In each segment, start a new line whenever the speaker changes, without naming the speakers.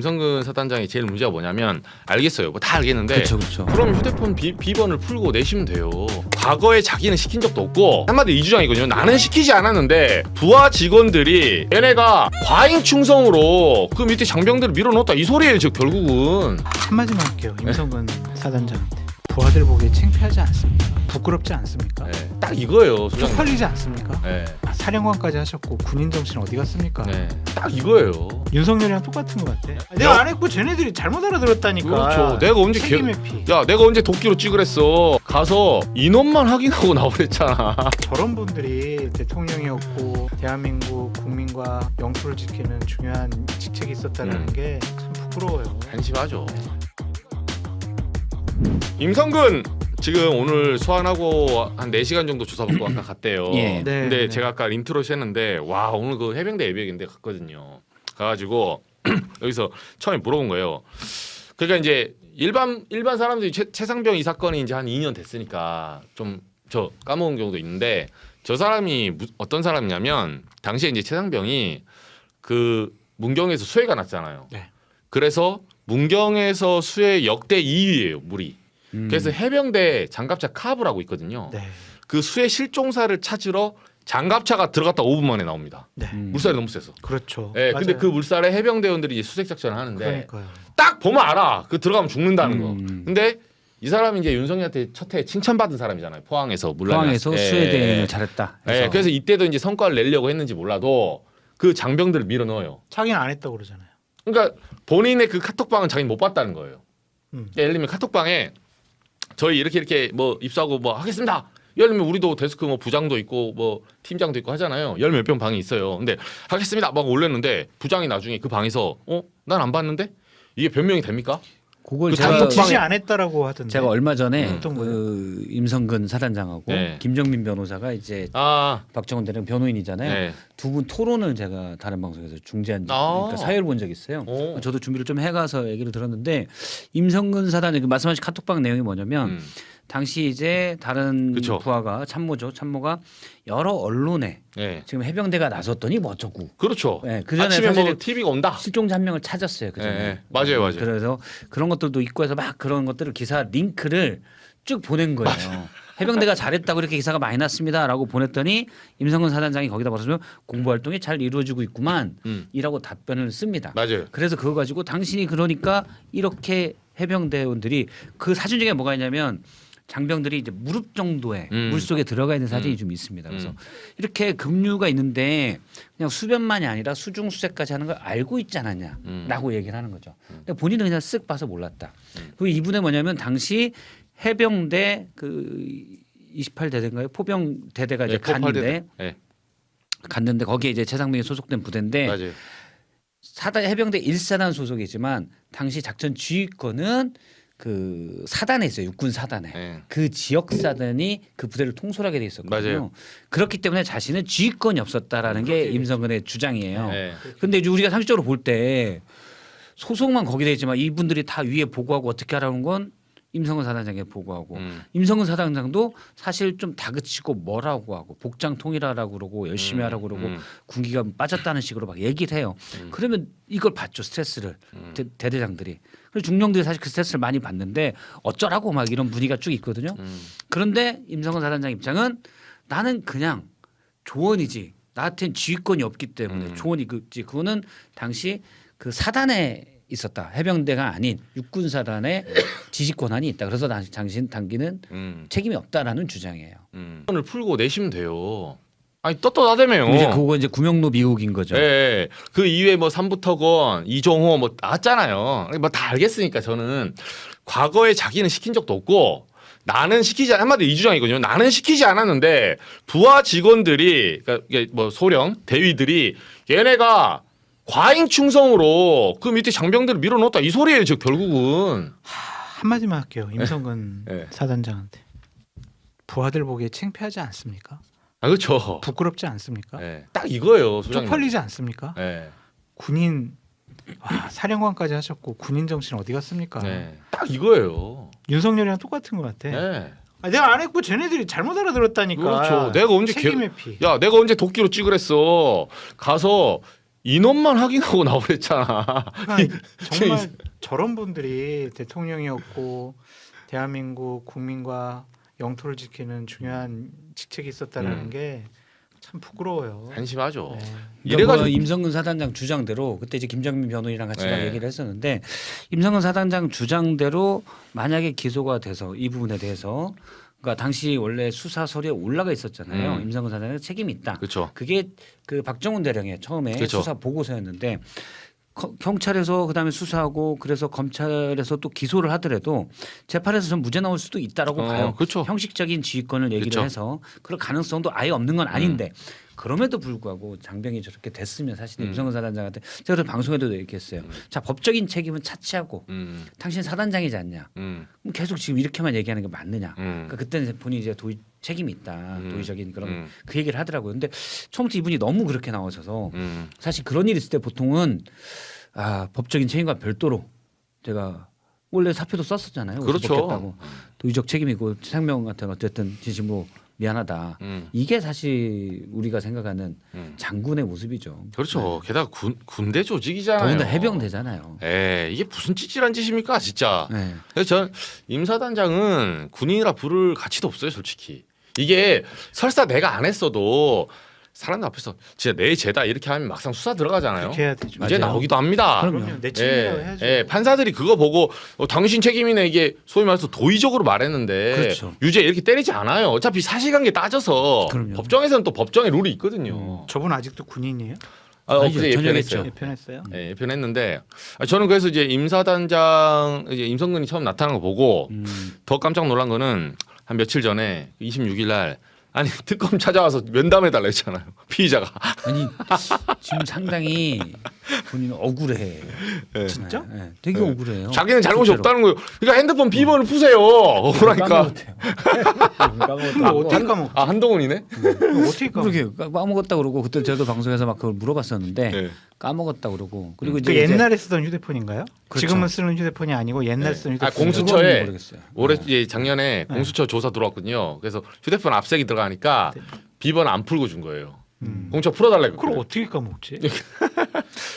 임성근 사단장이 제일 문제가 뭐냐면 알겠어요. 뭐 다 알겠는데
그렇죠.
그럼 휴대폰 비번을 풀고 내시면 돼요. 과거에 자기는 시킨 적도 없고 한마디 이주장이거든요. 나는 시키지 않았는데 부하 직원들이 얘네가 과잉 충성으로 그 밑에 장병들을 밀어넣었다 이 소리예요. 저 결국은.
한마디만 할게요. 임성근 사단장한테. 부하들 보기에 창피하지 않습니까? 부끄럽지 않습니까?
네, 딱 이거예요. 소장님.
쪽팔리지 않습니까?
네,
사령관까지 하셨고 군인 정신 어디 갔습니까?
네, 딱 이거예요.
윤석열이랑 똑같은 것 같아. 내가 안 했고 쟤네들이 잘못 알아들었다니까.
그렇죠. 내가 언제
책임 회피.
내가 언제 도끼로 찍으랬어. 가서 인원만 확인하고 나오랬잖아.
저런 분들이 대통령이었고 대한민국 국민과 영토를 지키는 중요한 직책이 있었다는 게 참 부끄러워요.
한심하죠. 임성근 지금 오늘 소환하고 한 4시간 정도 조사받고 아까 갔대요.
예.
근데
네.
제가 아까 인트로시 했는데 와 오늘 그 해병대 예비역인데 갔거든요. 가가지고 여기서 처음에 물어본 거예요. 그러니까 이제 일반 사람들이 최상병 이 사건이 이제 한 2년 됐으니까 좀 저 까먹은 경우도 있는데 저 사람이 어떤 사람이냐면 당시에 이제 최상병이 그 문경에서 수해가 났잖아요.
네.
그래서 문경에서 수해 역대 2위예요 물이. 그래서 해병대 장갑차 카브라고 있거든요.
네.
그 수해 실종사를 찾으러 장갑차가 들어갔다 5분 만에 나옵니다.
네.
물살이 너무 세서.
그렇죠.
예,
맞아요.
근데 그 물살에 해병대원들이 이제 수색 작전을 하는데
그러니까요.
딱 보면 알아. 그 들어가면 죽는다는 거.
음.
근데 이 사람이 이제 윤석열한테 첫 해 칭찬받은 사람이잖아요. 포항에서 물론
포항에서 수해 대응을 잘했다.
예, 그래서 이때도 이제 성과를 내려고 했는지 몰라도 그 장병들을 밀어 넣어요.
자기는 안 했다고 그러잖아요.
그러니까 본인의 그 카톡방은 자기는 못 봤다는 거예요. 그러니까 예를 들면 카톡방에 저희 이렇게 뭐 입사하고 뭐 하겠습니다. 예를 들면 우리도 데스크 뭐 부장도 있고 뭐 팀장도 있고 하잖아요. 열 몇 병 방이 있어요. 근데 하겠습니다 막 올렸는데 부장이 나중에 그 방에서 난 안 봤는데 이게 변명이 됩니까?
그걸
그
제가
단톡방에-
지시 안 했다라고 하던데.
제가 얼마 전에
어떤 거예요?
그 임성근 사단장하고
네.
김정민 변호사가 이제
아,
박정원 대령 변호인이잖아요.
네.
두 분 토론을 제가 다른 방송에서 중재한
아.
그러니까 사회를 본 적이 있어요.
오.
저도 준비를 좀 해가서 얘기를 들었는데 임성근 사단장 그 말씀하신 카톡방 내용이 뭐냐면 당시 이제 다른
그쵸.
부하가 참모가 여러 언론에
네.
지금 해병대가 나섰더니 뭐 어쩌고.
그렇죠.
네, 그 전에
아침에
사실
뭐 TV가 온다.
실종자 한 명을 찾았어요. 그 전에.
네, 맞아요.
그래서 그런 것들도 있고 해서 막 그런 것들을 기사 링크를 쭉 보낸 거예요. 해병대가 잘했다고 이렇게 기사가 많이 났습니다라고 보냈더니 임성근 사단장이 거기다 벌어서 공부 활동이 잘 이루어지고 있구만 이라고 답변을 씁니다.
맞아요.
그래서 그거 가지고 당신이 그러니까 이렇게 해병대원들이 그 사진 중에 뭐가 있냐면 장병들이 이제 무릎 정도의 물 속에 들어가 있는 사진이 좀 있습니다. 그래서 이렇게 급류가 있는데 그냥 수변만이 아니라 수중 수색까지 하는 걸 알고 있지 않았냐라고 얘기를 하는 거죠. 근데 본인은 그냥 쓱 봐서 몰랐다. 그리고 이분은 뭐냐면 당시 해병대 그 28대대인가요? 포병 대대가 이제 갔는데
네.
갔는데 거기에 이제 최상병이 소속된 부대인데
맞아요.
사단 해병대 1사단 소속이지만 당시 작전 지휘권은 그 사단에 있어요. 육군 사단에.
네.
그 지역 사단이 그 부대를 통솔하게 돼 있었거든요.
맞아요.
그렇기 때문에 자신은 지휘권이 없었다라는 게 임성근의 주장이에요.
네.
근데 이제 우리가 상식적으로 볼 때 소속만 거기 돼 있지만 이분들이 다 위에 보고하고 어떻게 하라는 건 임성근 사단장에 보고하고 임성근 사단장도 사실 좀 다그치고 뭐라고 하고 복장 통일하라고 그러고 열심히 하라고 그러고 군기가 빠졌다는 식으로 막 얘기를 해요. 그러면 이걸 받죠 스트레스를 대대장들이. 그리고 중령들이 사실 그 스트레스를 많이 받는데 어쩌라고 막 이런 분위기가 쭉 있거든요. 그런데 임성근 사단장 입장은 나는 그냥 조언이지 나한테는 지휘권이 없기 때문에 조언이지 그거는 당시 그 사단에 있었다. 해병대가 아닌 육군 사단의 지시 권한이 있다. 그래서 당기는 책임이 없다라는 주장이에요.
을 풀고 내시면 돼요. 아니 떳떳하다며요.
이제 그거 이제 구명로 미국인 거죠.
예. 그 이후에 뭐 삼부터건 이종호 뭐 나왔잖아요. 뭐 다 알겠으니까 저는 과거에 자기는 시킨 적도 없고 나는 시키지 않 한마디 이주장이거든요. 나는 시키지 않았는데 부하 직원들이 그러니까 이게 뭐 소령 대위들이 얘네가 과잉 충성으로 그 밑에 장병들을 밀어넣었다 이 소리예요. 저 결국은.
한마디만 할게요. 임성근
네.
사단장한테. 부하들 보기에 창피하지 않습니까?
아 그렇죠.
부끄럽지 않습니까?
예. 딱 이거예요. 소장님.
쪽팔리지 않습니까?
예.
군인 사령관까지 하셨고 군인 정신 어디 갔습니까?
네. 딱 이거예요.
윤석열이랑 똑같은 것 같아.
네.
내가 안 했고 쟤네들이 잘못 알아들었다니까.
그렇죠. 내가 언제
책임 회피.
내가 언제 도끼로 찍으랬어. 가서 인원만 확인하고 나오랬잖아.
그러니까 정말 저런 분들이 대통령이었고 대한민국 국민과 영토를 지키는 중요한 직책이 있었다는 게 참 부끄러워요.
한심하죠.
네.
이래가지고
이래가지고
임성근 사단장 주장대로 그때 이제 김정민 변호인이랑 같이 막
네.
얘기를 했었는데 임성근 사단장 주장대로 만약에 기소가 돼서 이 부분에 대해서 그러니까 당시 원래 수사 서류에 올라가 있었잖아요. 임성근 사단장의 책임이 있다.
그렇죠.
그게 그 박정훈 대령의 처음에
그쵸.
수사 보고서였는데 경찰에서 그다음에 수사하고 그래서 검찰에서 또 기소를 하더라도 재판에서 전 무죄 나올 수도 있다라고 봐요.
그렇죠.
형식적인 지휘권을 얘기를
그쵸.
해서 그럴 가능성도 아예 없는 건 아닌데 그럼에도 불구하고 장병이 저렇게 됐으면 사실 임성근 사단장한테 제가 그래서 방송에도 얘기했어요. 자 법적인 책임은 차치하고 당신 사단장이지 않냐. 그럼 계속 지금 이렇게만 얘기하는 게 맞느냐. 그러니까 그때는 본인이 이제 책임이 있다. 도의적인 그런 그 얘기를 하더라고요. 근데 처음부터 이분이 너무 그렇게 나오셔서 사실 그런 일이 있을 때 보통은 법적인 책임과 별도로 제가 원래 사표도 썼었잖아요.
그렇죠.
먹겠다고. 도의적 책임이고 생명한테는 어쨌든 진심으로 미안하다. 이게 사실 우리가 생각하는 장군의 모습이죠.
그렇죠. 게다가 군대 조직이잖아요.
더군다나 해병대잖아요.
이게 무슨 찌질한 짓입니까, 진짜.
네.
그래서 전 임사단장은 군인이라 부를 가치도 없어요, 솔직히. 이게 설사 내가 안 했어도 사람들 앞에서 진짜 내 죄다 이렇게 하면 막상 수사 들어가잖아요.
그렇게 해야 되죠.
유죄
맞아요.
나오기도 합니다.
그럼요.
내 책임이라고 해야죠.
판사들이 그거 보고 당신 책임이네 이게 소위 말해서 도의적으로 말했는데
그렇죠.
유죄 이렇게 때리지 않아요. 어차피 사실관계 따져서
그럼요.
법정에서는 또 법정의 룰이 있거든요.
저분 아직도 군인이에요?
아니죠.
엊그제
전역했죠.
예편했어요.
편했어요.
예, 예편했는데 저는 그래서 이제 임사단장 이제 임성근이 처음 나타난 거 보고 더 깜짝 놀란 거는 한 며칠 전에 26일 날 아니 특검 찾아와서 면담해 달라 했잖아요. 피의자가.
아니 지금 상당히 본인은 억울해.
네.
진짜?
네, 되게 억울해요.
자기는 잘못이
실제로.
없다는 거예요. 그러니까 핸드폰 비번을 푸세요. 억울하니까.
그럼 어떻게 까먹?
한동훈이네.
어떻게 까먹?
그러게 까먹었다 그러고 그때 저도 방송에서 막 그걸 물어봤었는데
네.
까먹었다 그러고 그리고
그
이제
옛날에 쓰던 휴대폰인가요?
그렇죠.
지금은 쓰는 휴대폰이 아니고 옛날 쓰는 휴대폰.
공수처에
그건 모르겠어요.
올해 이제 작년에 공수처 조사 들어왔거든요. 그래서 휴대폰 압색이 들어가니까 비번 안 풀고 준 거예요. 공수처 풀어달라고.
그걸 어떻게 까먹지?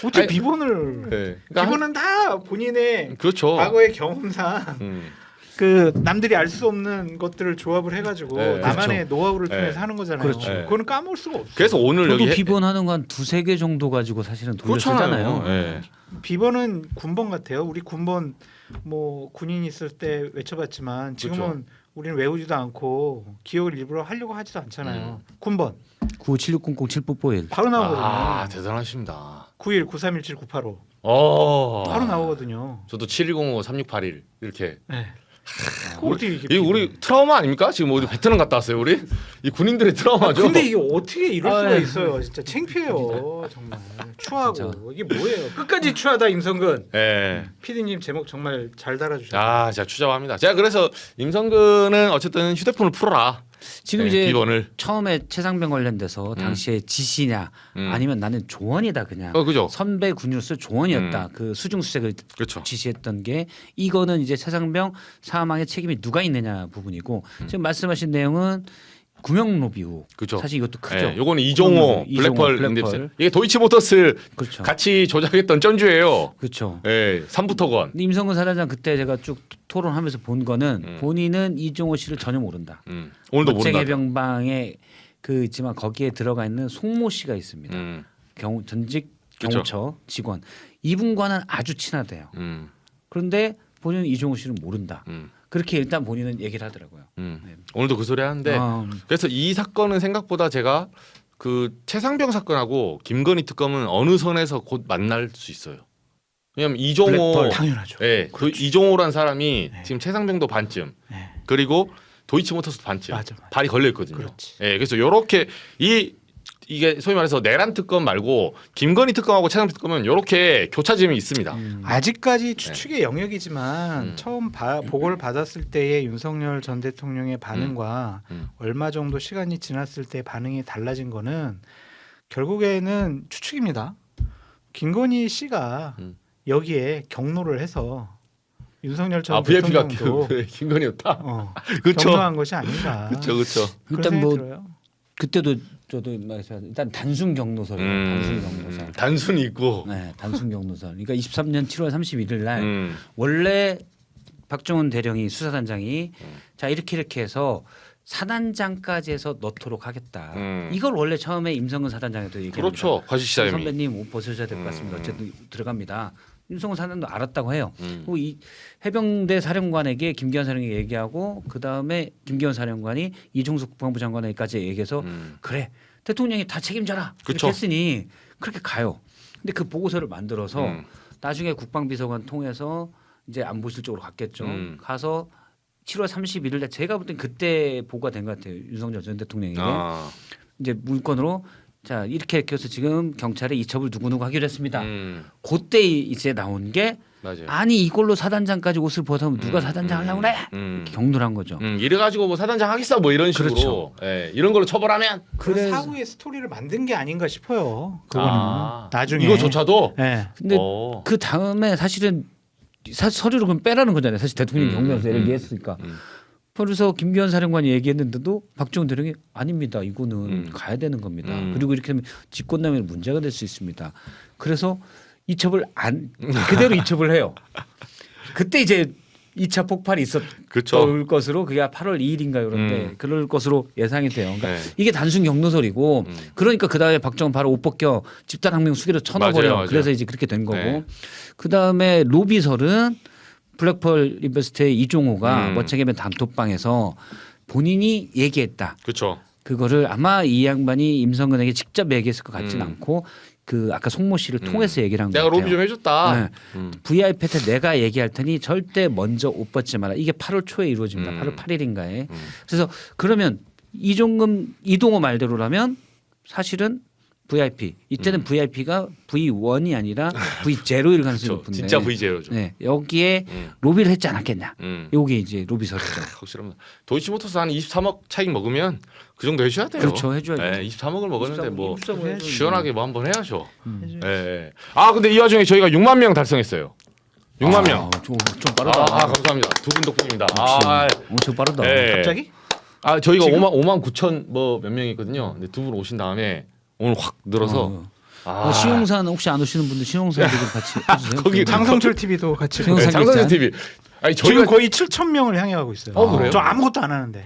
어떻게
아니,
비번을?
네. 그러니까
비번은 다 본인의
그렇죠.
과거의 경험상 그 남들이 알 수 없는 것들을 조합을 해가지고
네.
나만의 노하우를
네.
통해서 하는 거잖아요.
그렇죠.
네.
그거는 까먹을 수가 없어요.
그래서 오늘
저도
여기
비번하는 거 한 두세 개 정도 가지고 사실은
그렇잖아요.
돌려쓰잖아요.
네.
비번은 군번 같아요. 우리 군번 뭐 군인 있을 때 외쳐봤지만 지금은
그렇죠.
우리는 외우지도 않고 기억을 일부러 하려고 하지도 않잖아요. 군번
9576007441
바로 나오거든요.
대단하십니다.
91 9317 985
어.
바로 나오거든요.
저도 7105 3681 이렇게.
네. 어떻게 이게
이 우리 트라우마 아닙니까? 지금 어디 베트남 갔다 왔어요, 우리? 이 군인들의 트라우마죠.
근데 이게 어떻게 이럴 수가
네.
있어요? 진짜 창피해요. 정말 추하고
진짜.
이게 뭐예요? 끝까지 추하다 임성근.
예.
PD님 제목 정말 잘 달아주셨어요.
제가 추잡합니다. 제가 그래서 임성근은 어쨌든 휴대폰을 풀어라.
지금
네,
이제
비번을.
처음에 최상병 관련돼서 당시에 지시냐 아니면 나는 조언이다 그냥
그죠.
선배 군유로서 조언이었다 그 수중수색을
그렇죠.
지시했던 게 이거는 이제 최상병 사망의 책임이 누가 있느냐 부분이고 지금 말씀하신 내용은 구명로비 후
그죠.
사실 이것도 크죠.
예, 요거는 이종호 블랙펄
블랙펄.
응답세. 이게 도이치모터스
그렇죠.
같이 조작했던 전주예요.
그렇죠.
예, 3부터건.
근데 임성근 사단장 그때 제가 쭉 토론하면서 본 거는 본인은 이종호 씨를 전혀 모른다.
오늘도 모른다.
해병방에 그 있지만 거기에 들어가 있는 송모 씨가 있습니다. 전직
그쵸.
경호처 직원 이분과는 아주 친하대요. 그런데 본인은 이종호 씨를 모른다. 그렇게 일단 본인은 얘기를 하더라고요. 네.
오늘도 그 소리 하는데 그래서 이 사건은 생각보다 제가 그 최상병 사건하고 김건희 특검은 어느 선에서 곧 만날 수 있어요. 왜냐면 이종호
블랙펄 당연하죠.
예, 그 이종호란 사람이
네.
지금 최상병도 반쯤
네.
그리고 도이치모터스도 반쯤
맞아.
발이 걸려 있거든요.
그렇지.
예, 그래서 요렇게 이게 소위 말해서 내란 특검 말고 김건희 특검하고 최상병 특검은 요렇게 교차점이 있습니다.
아직까지 추측의 영역이지만 처음 보고를 받았을 때의 윤석열 전 대통령의 반응과 얼마 정도 시간이 지났을 때 반응이 달라진 거는 결국에는 추측입니다. 김건희 씨가 여기에 경로를 해서 윤석열 전
VIP가
대통령도
김건희였다.
경로한
그렇죠.
것이 아닌가.
그렇죠.
그런
일단
생각이
뭐
들어요.
그때도 저도 말해서 일단 단순 경로설이에요. 단순 경로설.
단순히 있고.
네, 단순 경로설. 그러니까 23년 7월 31일 날
음.
원래 박정훈 대령이 수사단장이 자 이렇게 해서 사단장까지 해서 넣도록 하겠다. 이걸 원래 처음에 임성근 사단장에도 얘기합니다.
그렇죠. 과시시사님이.
선배님 옷 벗으셔야 될 것 같습니다. 어쨌든 들어갑니다. 임성근 사단도 알았다고 해요. 그리고 이 해병대 사령관에게 김기현 사령이 얘기하고 그 다음에 김기현 사령관이 이종석 국방부 장관에게까지 얘기해서 그래 대통령이 다 책임져라
그쵸.
이렇게 했으니 그렇게 가요. 근데 그 보고서를 만들어서 나중에 국방비서관 통해서 이제 안보실 쪽으로 갔겠죠. 가서 7월 31일 날 제가 볼 땐 그때 보고가 된 것 같아요. 윤석열 전 대통령에게
아.
이제 문건으로 자 이렇게 해서 지금 경찰에 이첩을 누구누구 하기로 했습니다. 그때 이제 나온 게
맞아요.
아니 이걸로 사단장까지 옷을 벗으면 누가 사단장 하려고 그래? 이렇게 경로를 한 거죠.
이래가지고 뭐 사단장 하겠어 뭐 이런 식으로.
그렇죠.
예, 이런 걸로 처벌하면.
그 사후의 스토리를 만든 게 아닌가 싶어요. 그거는 나중에
이거조차도.
네.
근데 그 다음에 사실은 서류를 그럼 빼라는 거잖아요. 사실 대통령 경로에서 얘기했으니까. 그래서 김기현 사령관이 얘기했는데도 박정훈 대령이 아닙니다. 이거는 가야 되는 겁니다. 그리고 이렇게 하면 직권남용이 문제가 될 수 있습니다. 그래서 이첩을 그대로 이첩을 해요. 그때 이제 2차 폭발이 있었을
그쵸.
것으로 그게 8월 2일인가 그런데 그럴 것으로 예상이 돼요. 그러니까
네.
이게 단순 경로설이고 그러니까 그다음에 박정훈 바로 옷 벗겨 집단항명 수기로 쳐넣어버려요.
맞아요.
그래서 이제 그렇게 된 거고
네.
그다음에 로비설은 블랙펄 인베스트의 이종호가 멋책임의 단톡방에서 본인이 얘기했다.
그렇죠.
그거를 아마 이 양반이 임성근에게 직접 얘기했을 것 같지는 않고 그 아까 송모 씨를 통해서 얘기를 한 것
내가
같아요.
로비 좀 해줬다.
네. VIP한테 내가 얘기할 테니 절대 먼저 옷 벗지 마라. 이게 8월 초에 이루어집니다. 8월 8일인가에. 그래서 그러면 이동호 말대로라면 사실은 VIP 이때는 VIP가 V1이 아니라 V0일 가능성이 높은데
진짜 V제로죠.
네, 여기에 로비를 했지 않았겠냐. 요게 이제 로비설이죠.
확실합니다. 도이치모터스 한 23억 차익 먹으면 그 정도 해줘야 돼요.
그렇죠, 해줘야죠.
네, 23억을 먹었는데 뭐
23억 해줘야죠.
시원하게 뭐 한번 해야죠. 네. 아 근데 이 와중에 저희가 6만 명 달성했어요. 6만 명.
좀 빠르다.
감사합니다. 두 분 덕분입니다.
엄청 빠르다.
네.
갑자기?
저희가
지금?
5만 9천 뭐 몇 명이거든요. 근데 두 분 오신 다음에 오늘 확 늘어서
신용산 혹시 안 오시는 분들 신용산도 좀 같이 해주세요.
거기
장성철 TV도 같이.
신용산
장선재
있잖아요.
TV. 아니
지금
저희가
거의 7천 명을 향해 가고 있어요.
그래요?
저 아무것도 안 하는데.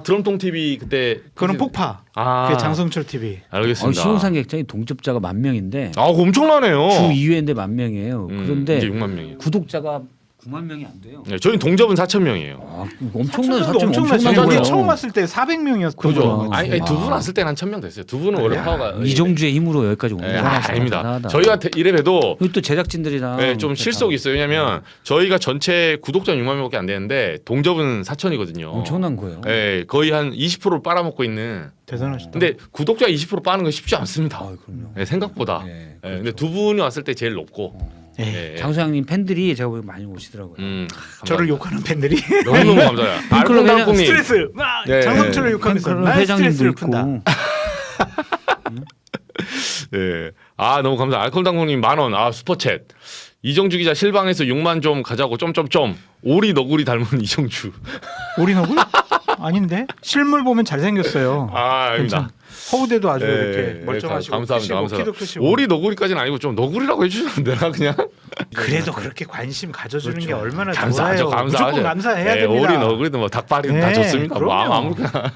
드럼통 TV 그때
그거는 폭파. 그게 장성철 TV.
알겠습니다.
신용산 객장이 동접자가 10,000명인데
그거 엄청나네요.
주 2회인데 10,000명이에요. 그런데
이제 6만 명이에요.
구독자가 9만 명이 안 돼요.
네, 저희는 동접은 4천 명이에요.
엄청난 사점
엄청나죠.
엄청난
저기
거예요.
처음 왔을 때 400명이었거든요.
그죠? 아니 두 분 왔을 때는 한 1,000명 됐어요. 두 분은 원래 파워가
이정주의 힘으로 여기까지 온 거예요.
아닙니다. 저희가 이래봬도
그리고 또 제작진들이랑
좀 실속이 있어요. 왜냐하면 저희가 전체 구독자 6만 명밖에 안 되는데 동접은 4천이거든요.
엄청난 거예요.
네, 거의 한 20%를 빨아먹고 있는.
대단하시다.
근데 구독자 20% 빠는 건 쉽지 않습니다.
그럼요.
네, 생각보다.
네,
네, 근데 두 분이 왔을 때 제일 높고. 네.
장소장님 팬들이 제가 보기엔 많이 오시더라고요.
저를 욕하는 팬들이
너무너무 감사해요. 알콩달콩님.
스트레스. 장성철을 욕하면서 날
회장님도
스트레스를
있고.
푼다.
네. 너무 감사합니다. 알콩달콩님 10,000원. 슈퍼챗. 이정주 기자 실방에서 6만 좀 가자고 점점점. 오리 너구리 닮은 이정주.
오리 너굴? 아닌데 실물 보면 잘생겼어요.
아닙니다.
허우대도 아주
네,
이렇게 멀쩡하시고
감사합니다.
크시고, 키도 크시고.
오리 너구리까지는 아니고 좀 너구리라고 해주시면 안 되나 그냥?
그래도 그렇게 관심 가져주는 게 얼마나
감사하죠.
좋아요. 무조건 감사해야
네,
됩니다.
오리 너구리도 뭐 닭발이든 다
네,
좋습니다. 뭐
그럼요.
아무렇게나.